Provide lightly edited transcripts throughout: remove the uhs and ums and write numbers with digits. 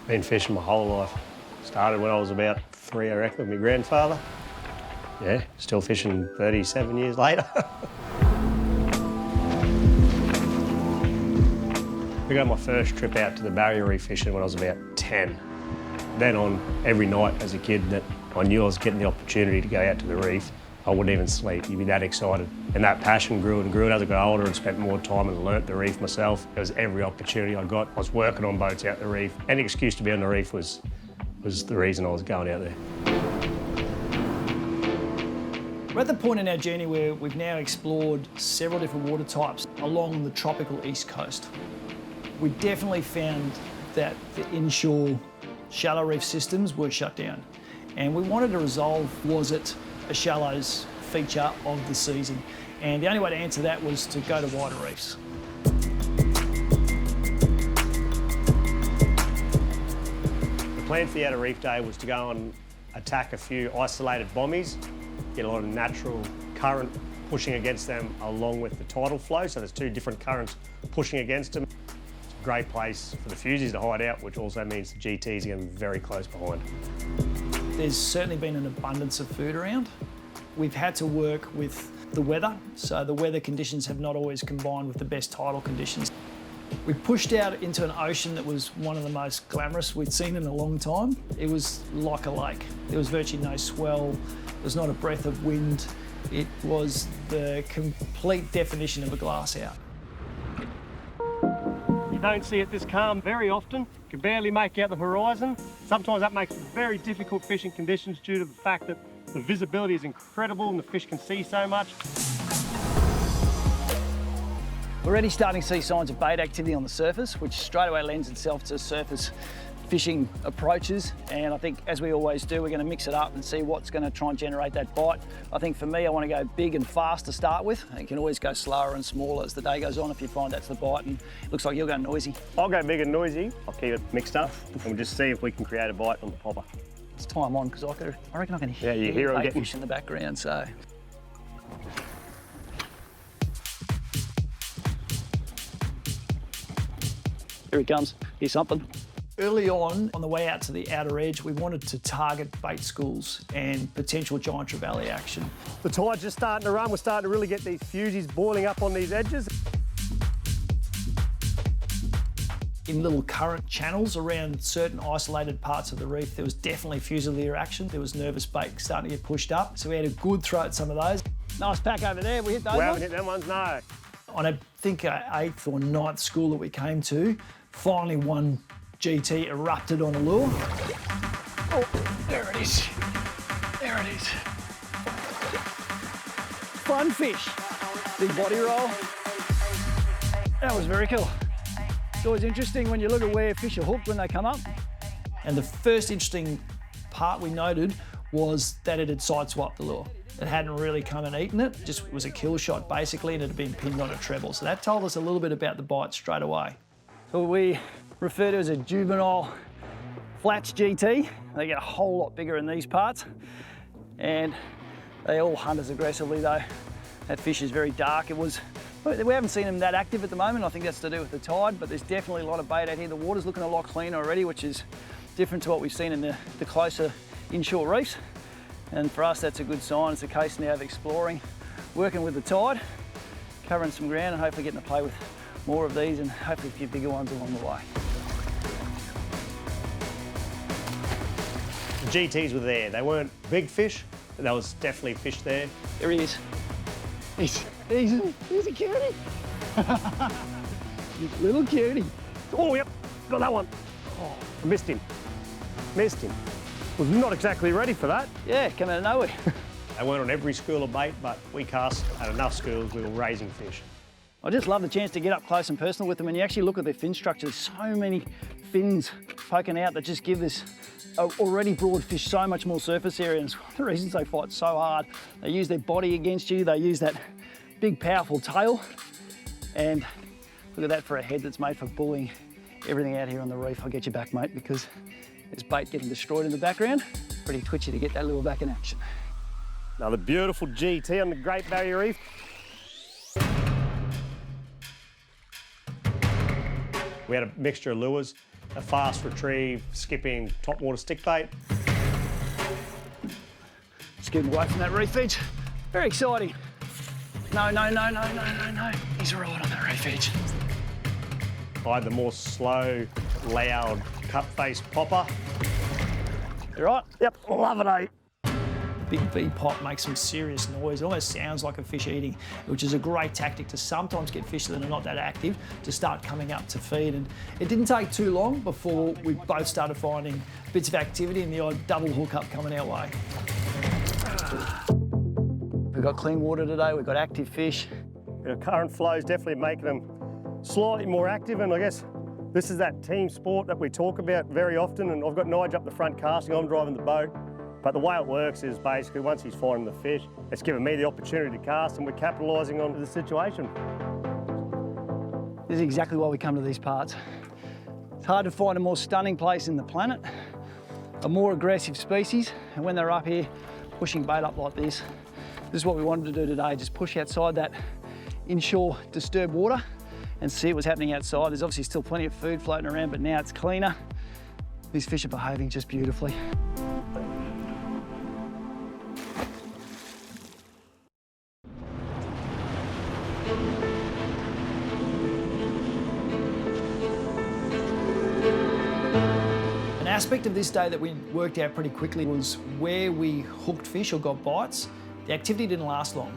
Been fishing my whole life. Started when I was about 3, I reckon, with my grandfather. Yeah, still fishing 37 years later. I got my first trip out to the barrier reef fishing when I was about 10. Then on every night as a kid that I knew I was getting the opportunity to go out to the reef, I wouldn't even sleep. You'd be that excited. And that passion grew and grew as I got older and spent more time and learnt the reef myself. It was every opportunity I got. I was working on boats out the reef. Any excuse to be on the reef was the reason I was going out there. We're at the point in our journey where we've now explored several different water types along the tropical east coast. We definitely found that the inshore shallow reef systems were shut down. And we wanted to resolve, was it a shallows feature of the season? And the only way to answer that was to go to wider reefs. The plan for the Outer Reef Day was to go and attack a few isolated bommies, get a lot of natural current pushing against them along with the tidal flow, so there's 2 different currents pushing against them. It's a great place for the fusies to hide out, which also means the GTs are getting very close behind. There's certainly been an abundance of food around. We've had to work with the weather, so the weather conditions have not always combined with the best tidal conditions. We pushed out into an ocean that was one of the most glamorous we'd seen in a long time. It was like a lake. There was virtually no swell. There was not a breath of wind. It was the complete definition of a glass out. You don't see it this calm very often. You can barely make out the horizon. Sometimes that makes very difficult fishing conditions due to the fact that the visibility is incredible and the fish can see so much. We're already starting to see signs of bait activity on the surface, which straight away lends itself to surface fishing approaches. And I think, as we always do, we're going to mix it up and see what's going to try and generate that bite. I think for me, I want to go big and fast to start with. You can always go slower and smaller as the day goes on if you find that's the bite. And it looks like you're going noisy. I'll go big and noisy. I'll keep it mixed up and we'll just see if we can create a bite on the popper. It's time on, because I reckon I can hear, you hear bait fish in the background, so. Here he comes. Here's something. Early on the way out to the outer edge, we wanted to target bait schools and potential giant trevally action. The tide's just starting to run. We're starting to really get these fusies boiling up on these edges. In little current channels around certain isolated parts of the reef, there was definitely fusilier action. There was nervous bait starting to get pushed up, so we had a good throw at some of those. Nice pack over there. We hit those We ones? haven't hit them ones, no. On I think our 8th or 9th school that we came to, finally one GT erupted on a lure. Oh, there it is. There it is. Fun fish. Big body roll. That was very cool. It's always interesting when you look at where fish are hooked when they come up. And the first interesting part we noted was that it had sideswiped the lure. It hadn't really come and eaten it, just was a kill shot basically, and it had been pinned on a treble. So that told us a little bit about the bite straight away. So we refer to as a juvenile flats GT. They get a whole lot bigger in these parts, and they all hunt as aggressively though. That fish is very dark. We haven't seen them that active at the moment. I think that's to do with the tide, but there's definitely a lot of bait out here. The water's looking a lot cleaner already, which is different to what we've seen in the closer inshore reefs. And for us, that's a good sign. It's a case now of exploring, working with the tide, covering some ground, and hopefully getting to play with more of these and hopefully a few bigger ones along the way. The GTs were there. They weren't big fish, but there was definitely fish there. There he is. He's a cutie. Little cutie. Oh, yep, got that one. Oh, I missed him. Missed him. Was not exactly ready for that. Yeah, come out of nowhere. They weren't on every school of bait, but we cast at enough schools, we were raising fish. I just love the chance to get up close and personal with them. When you actually look at their fin structure, there's so many fins poking out that just give this already broad fish so much more surface area, and it's one of the reasons they fight so hard. They use their body against you, they use that big powerful tail, and look at that for a head that's made for bullying everything out here on the reef. I'll get you back, mate, because there's bait getting destroyed in the background. Pretty twitchy to get that lure back in action. Another beautiful GT on the Great Barrier Reef. We had a mixture of lures, a fast retrieve, skipping, topwater stick bait. Just getting away from that reef edge. Very exciting. No, no, no, no, no, no, no. He's right on that reef edge. I had the more slow, loud, cut-face popper. You right? Yep, love it, eh? Big V pop makes some serious noise. It almost sounds like a fish eating, which is a great tactic to sometimes get fish that are not that active to start coming up to feed. And it didn't take too long before we both started finding bits of activity and the odd double hookup coming our way. We've got clean water today, we've got active fish. The current flow is definitely making them slightly more active, and I guess this is that team sport that we talk about very often, and I've got Nige up the front casting, I'm driving the boat. But the way it works is basically once he's finding the fish, it's given me the opportunity to cast and we're capitalising on the situation. This is exactly why we come to these parts. It's hard to find a more stunning place in the planet, a more aggressive species, and when they're up here pushing bait up like this is what we wanted to do today, just push outside that inshore disturbed water and see what's happening outside. There's obviously still plenty of food floating around, but now it's cleaner. These fish are behaving just beautifully. An aspect of this day that we worked out pretty quickly was where we hooked fish or got bites, the activity didn't last long.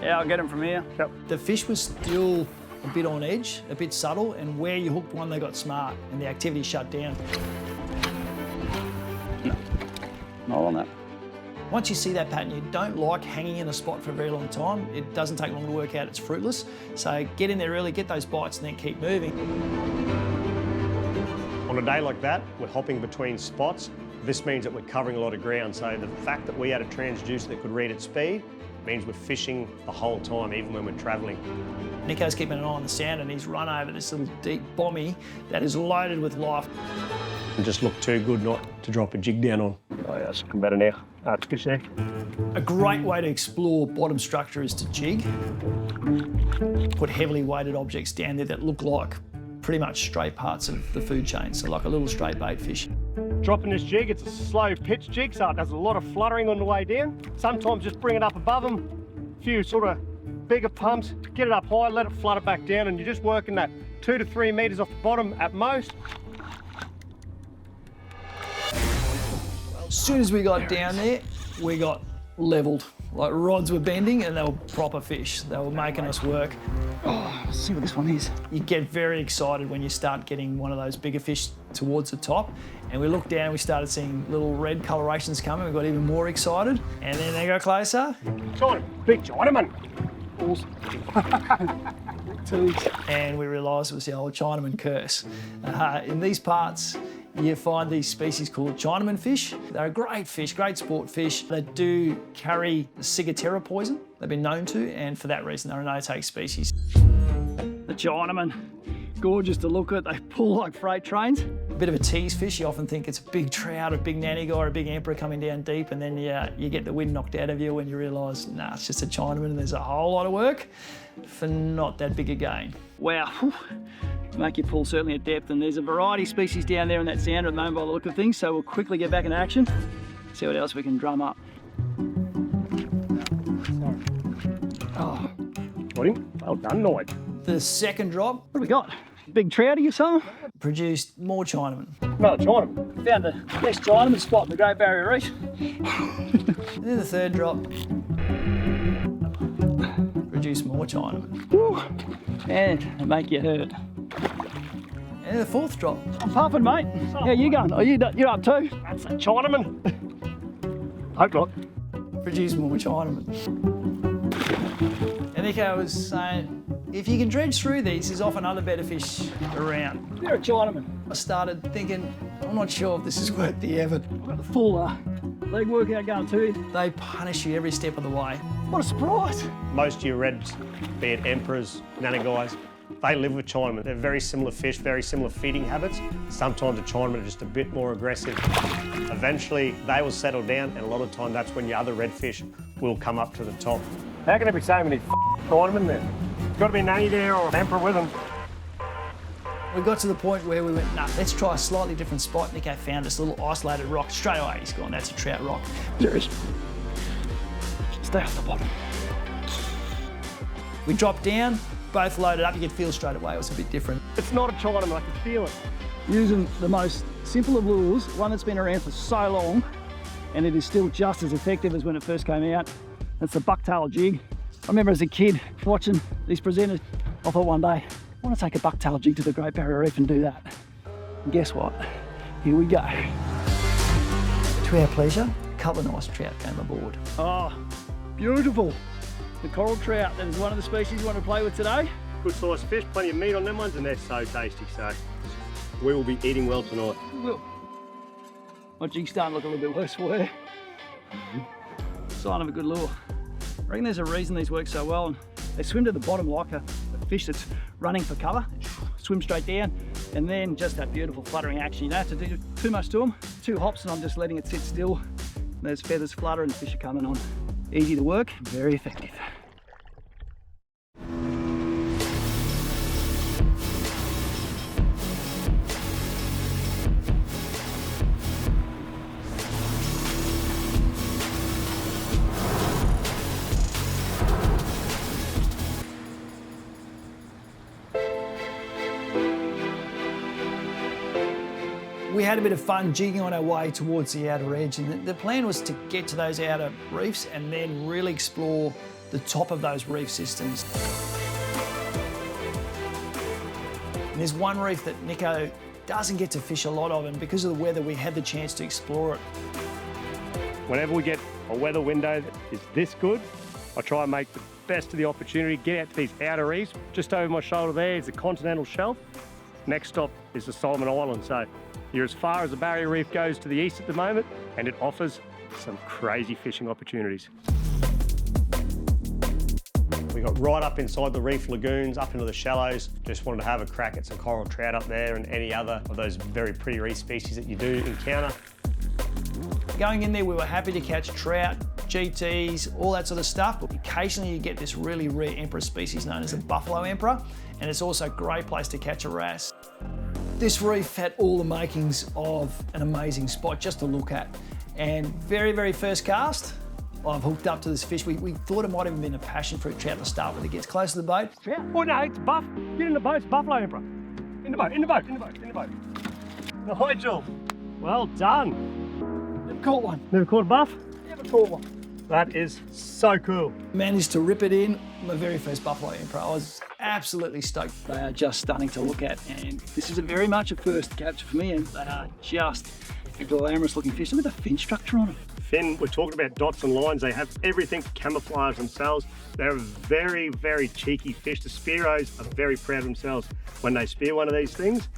Yeah, I'll get them from here. Yep. The fish was still a bit on edge, a bit subtle, and where you hooked one, they got smart and the activity shut down. No, not on that. Once you see that pattern, you don't like hanging in a spot for a very long time. It doesn't take long to work out, it's fruitless. So get in there early, get those bites, and then keep moving. On a day like that, we're hopping between spots. This means that we're covering a lot of ground. So the fact that we had a transducer that could read at speed means we're fishing the whole time, even when we're travelling. Nico's keeping an eye on the sound and he's run over this little deep bommy that is loaded with life. It just looked too good not to drop a jig down on. Oh yeah, it's looking better now. That's good, Shaq. A great way to explore bottom structure is to jig. Put heavily weighted objects down there that look like pretty much straight parts of the food chain, so like a little straight bait fish. Dropping this jig, it's a slow pitch jig, so it does a lot of fluttering on the way down. Sometimes just bring it up above them, a few sort of bigger pumps, get it up high, let it flutter back down, and you're just working that 2 to 3 metres off the bottom at most. As soon as we got down there, we got levelled. Like rods were bending and they were proper fish. They were making us work. Oh, let's see what this one is. You get very excited when you start getting one of those bigger fish towards the top. And we looked down, we started seeing little red colorations coming. We got even more excited. And then they go closer. China, big Chinaman. And we realised it was the old Chinaman curse. In these parts, you find these species called Chinaman fish. They're a great fish, great sport fish. They do carry ciguatera poison, they've been known to, and for that reason they're a no-take species. The Chinaman, gorgeous to look at. They pull like freight trains. A bit of a tease fish. You often think it's a big trout, a big nanny guy, or a big emperor coming down deep, and then you get the wind knocked out of you when you realise, nah, it's just a Chinaman and there's a whole lot of work for not that big a gain. Wow. Whew. Make you pull certainly at depth, and there's a variety of species down there in that sound at the moment by the look of things, so we'll quickly get back in action, see what else we can drum up. Oh. Got him? Well done, Nige. The second drop, what do we got? Big trouty or something? Produced more Chinaman. Another Chinaman. Found the next Chinaman spot in the Great Barrier Reef. And then the third drop, produced more Chinaman. Woo. And they make you hurt. And the fourth drop. I'm puffing, mate. How you going? Oh, you're up too? That's a Chinaman. Hope not. Produce more Chinaman. And Nico was saying, if you can dredge through these, there's often other better fish around. They're a Chinaman. I started thinking, I'm not sure if this is worth the effort. I've got the full leg workout going too. They punish you every step of the way. What a surprise. Most of your reds, be it emperors, nanny-guys, they live with Chinaman. They're very similar fish, very similar feeding habits. Sometimes the Chinaman are just a bit more aggressive. Eventually, they will settle down, and a lot of time that's when your other redfish will come up to the top. How can there be so many Chinaman there? There's got to be a nanny there or an emperor with them. We got to the point where we went, nah, let's try a slightly different spot. Nico found this little isolated rock. Straight away, he's gone, that's a trout rock. There is. Stay off the bottom. We dropped down, both loaded up. You could feel straight away it was a bit different. It's not a Chinaman, I can feel it. Using the most simple of lures, one that's been around for so long, and it is still just as effective as when it first came out. That's the bucktail jig. I remember as a kid watching these presenters, I thought one day, I want to take a bucktail jig to the Great Barrier Reef and do that. And guess what? Here we go. To our pleasure, a couple of nice trout came aboard. Oh, beautiful. The coral trout, that is one of the species we want to play with today. Good sized fish, plenty of meat on them ones, and they're so tasty, so we will be eating well tonight. Well, my jig's starting to look a little bit worse for you. Sign of a good lure. I reckon there's a reason these work so well. And they swim to the bottom like a fish that's running for cover. Swim straight down, and then just that beautiful fluttering action. You don't have to do too much to them. 2 hops and I'm just letting it sit still. Those feathers flutter and the fish are coming on. Easy to work, very effective. We had a bit of fun jigging on our way towards the outer edge, and the plan was to get to those outer reefs and then really explore the top of those reef systems. And there's one reef that Nico doesn't get to fish a lot of, and because of the weather we had the chance to explore it. Whenever we get a weather window that is this good, I try and make the best of the opportunity, get out to these outer reefs. Just over my shoulder there is the continental shelf. Next stop is the Solomon Islands. So you're as far as the barrier reef goes to the east at the moment, and it offers some crazy fishing opportunities. We got right up inside the reef lagoons, up into the shallows. Just wanted to have a crack at some coral trout up there and any other of those very pretty reef species that you do encounter. Going in there, we were happy to catch trout, GTs, all that sort of stuff, but occasionally you get this really rare emperor species known as the buffalo emperor, and it's also a great place to catch a wrasse. This reef had all the makings of an amazing spot just to look at. And very, very first cast, I've hooked up to this fish. We thought it might have been a passion fruit trout to start with. It gets close to the boat. Trout? Oh no, it's buff. Get in the boat, it's buffalo emperor. In the boat, in the boat, in the boat, in the boat. Nigel, well done. Never caught one. Never caught a buff? Never caught one. That is so cool. Managed to rip it in. My very first buffalo emperor. I was absolutely stoked. They are just stunning to look at, and this is very much a first capture for me, and they are just a glamorous looking fish. Look at the fin structure on them. Fin, we're talking about dots and lines. They have everything to camouflage themselves. They're a very, very cheeky fish. The spearos are very proud of themselves when they spear one of these things.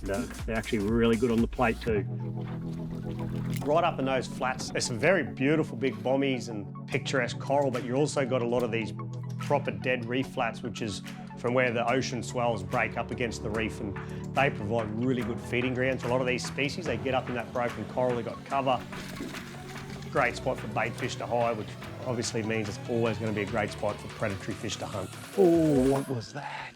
No, they're actually really good on the plate too. Right up in those flats, there's some very beautiful big bommies and picturesque coral, but you also got a lot of these proper dead reef flats, which is from where the ocean swells break up against the reef, and they provide really good feeding grounds for a lot of these species. They get up in that broken coral, they've got cover. Great spot for bait fish to hide, which obviously means it's always going to be a great spot for predatory fish to hunt. Oh, what was that?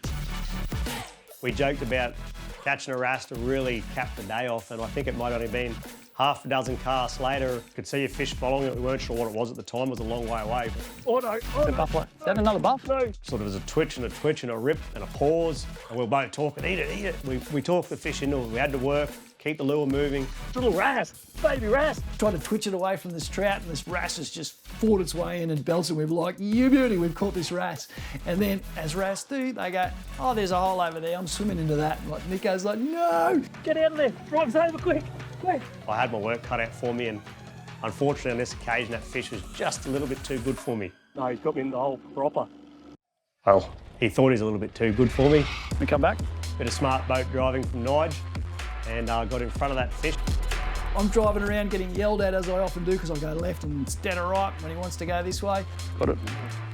We joked about catching a wrasse to really cap the day off, and I think it might only been half a dozen casts later. Could see a fish following it. We weren't sure what it was at the time. It was a long way away. Oh no! Oh, no. Buffalo. Is that another buff? No. Sort of as a twitch and a rip and a pause, and we were both talking, eat it, eat it. We talked the fish into it. We had to work, keep the lure moving. Little wrasse, baby wrasse. Tried to twitch it away from this trout, and this wrasse has just fought its way in and belts, and we were like, you beauty, we've caught this wrasse. And then, as wrasse do, they go, oh, there's a hole over there, I'm swimming into that. And like Nico's like, no, get out of there, drive's over, quick. I had my work cut out for me, and unfortunately on this occasion that fish was just a little bit too good for me. No, he's got me in the hole proper. Well, he thought he was a little bit too good for me. We come back. Bit of smart boat driving from Nige, and got in front of that fish. I'm driving around getting yelled at, as I often do, because I go left and it's dead or right when he wants to go this way. Got it.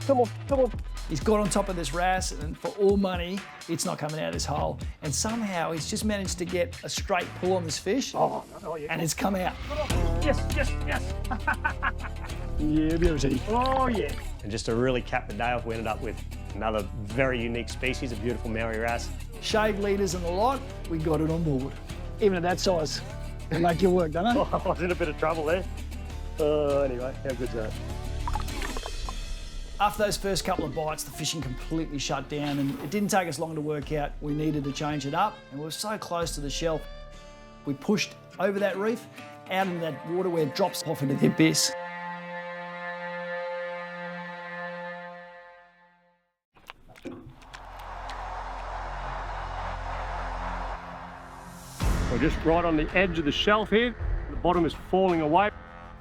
Come on, come on. He's got on top of this wrasse, and for all money, it's not coming out of this hole. And somehow he's just managed to get a straight pull on this fish, and it's come out. Yes, yes, yes. Yeah, beauty. Oh, yeah. And just to really cap the day off, we ended up with another very unique species, a beautiful Maori wrasse. shade leaders and the lot, we got it on board. Even at that size, it'll make your work, doesn't it? I was in a bit of trouble there. Anyway, how good's that? After those first couple of bites, the fishing completely shut down, and it didn't take us long to work out we needed to change it up, and we were so close to the shelf. We pushed over that reef, out into that water where it drops off into the abyss. We're just right on the edge of the shelf here. The bottom is falling away.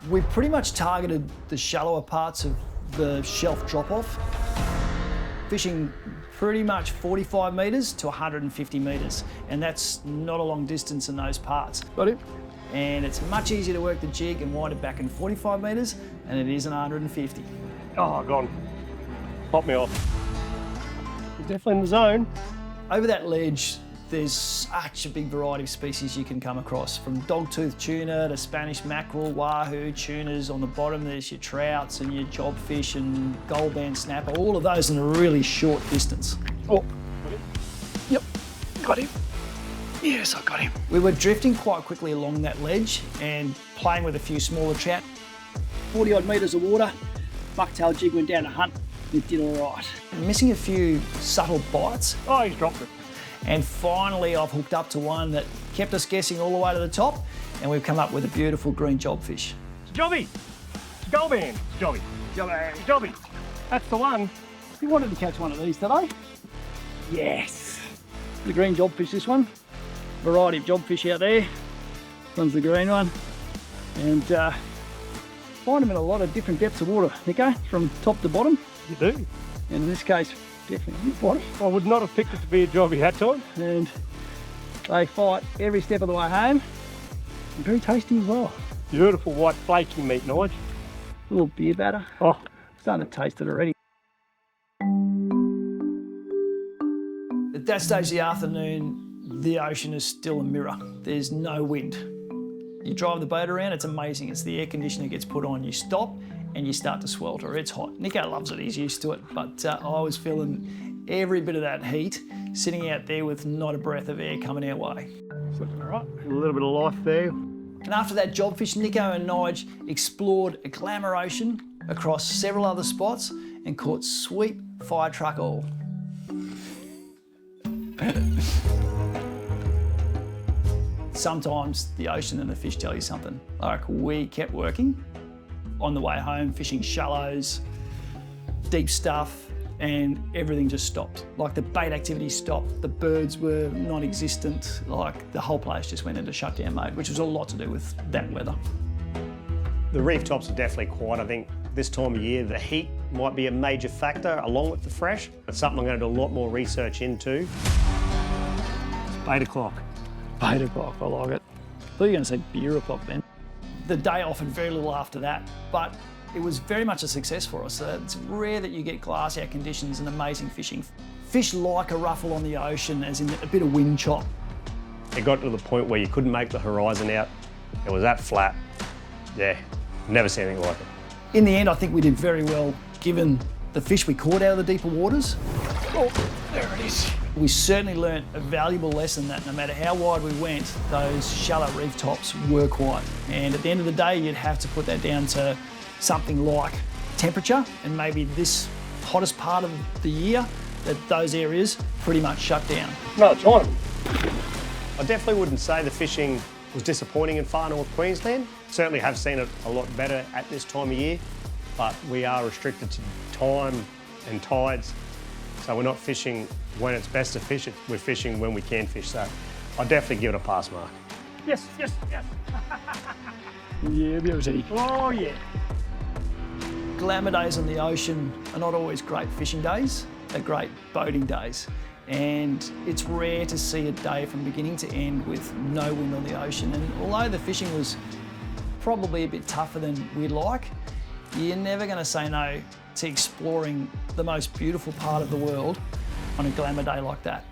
We pretty much targeted the shallower parts of the shelf drop-off, fishing pretty much 45 metres to 150 metres, and that's not a long distance in those parts. Got it? And it's much easier to work the jig and wind it back in 45 metres than it is in 150. Oh, gone. Pop me off. Definitely in the zone. Over that ledge, there's such a big variety of species you can come across, from dogtooth tuna to Spanish mackerel, wahoo, tunas. On the bottom there's your trouts and your jobfish and gold band snapper, all of those in a really short distance. Oh, got him? Yep, got him. Yes, I got him. We were drifting quite quickly along that ledge and playing with a few smaller trout. 40 odd metres of water, bucktail jig went down to hunt. It did all right. Missing a few subtle bites. Oh, he's dropped it. And finally, I've hooked up to one that kept us guessing all the way to the top, and we've come up with a beautiful green jobfish. It's Jobby. It's gold band. It's Jobby. Jobby. Jobby. That's the one. You wanted to catch one of these today? Yes. The green jobfish, this one. Variety of jobfish out there. This one's the green one. And find them in a lot of different depths of water, Nico, from top to bottom. You do. And in this case, definitely bottom. I would not have picked it to be a Jobby that time. And they fight every step of the way home. And very tasty as well. Beautiful white flaky meat, Nige. A little beer batter. Oh, Starting to taste it already. At that stage of the afternoon, the ocean is still a mirror. There's no wind. You drive the boat around, it's amazing. It's the air conditioner gets put on, you stop and you start to swelter. It's hot. Nico loves it, he's used to it, but I was feeling every bit of that heat sitting out there with not a breath of air coming our way. it's looking all right. A little bit of life there. And after that jobfish, Nico and Nige explored a glamour ocean across several other spots and caught sweet fire truck oil. Sometimes the ocean and the fish tell you something. Like, we kept working on the way home, fishing shallows, deep stuff, and everything just stopped. Like, the bait activity stopped, the birds were non-existent, like the whole place just went into shutdown mode, which was a lot to do with that weather. The reef tops are definitely quiet. I think this time of year, the heat might be a major factor along with the fresh. It's something I'm going to do a lot more research into. It's 8 o'clock. 8 o'clock, I like it. I thought you were going to say beer o'clock then. The day offered very little after that, but it was very much a success for us. It's rare that you get glass out conditions and amazing fishing. Fish like a ruffle on the ocean, as in a bit of wind chop. It got to the point where you couldn't make the horizon out. It was that flat. Yeah, never seen anything like it. In the end, I think we did very well, given the fish we caught out of the deeper waters. Oh, there it is. We certainly learnt a valuable lesson that no matter how wide we went, those shallow reef tops were quiet. And at the end of the day, you'd have to put that down to something like temperature, and maybe this hottest part of the year, that those areas pretty much shut down. No, it's on. I definitely wouldn't say the fishing was disappointing in far north Queensland. Certainly have seen it a lot better at this time of year, but we are restricted to time and tides. So we're not fishing when it's best to fish, we're fishing when we can fish. So I'd definitely give it a pass mark. Yes, yes, yes. Yeah, beauty. Oh, yeah. Glamour days on the ocean are not always great fishing days, they're great boating days. And it's rare to see a day from beginning to end with no wind on the ocean. And although the fishing was probably a bit tougher than we'd like, you're never going to say no to exploring the most beautiful part of the world on a glamour day like that.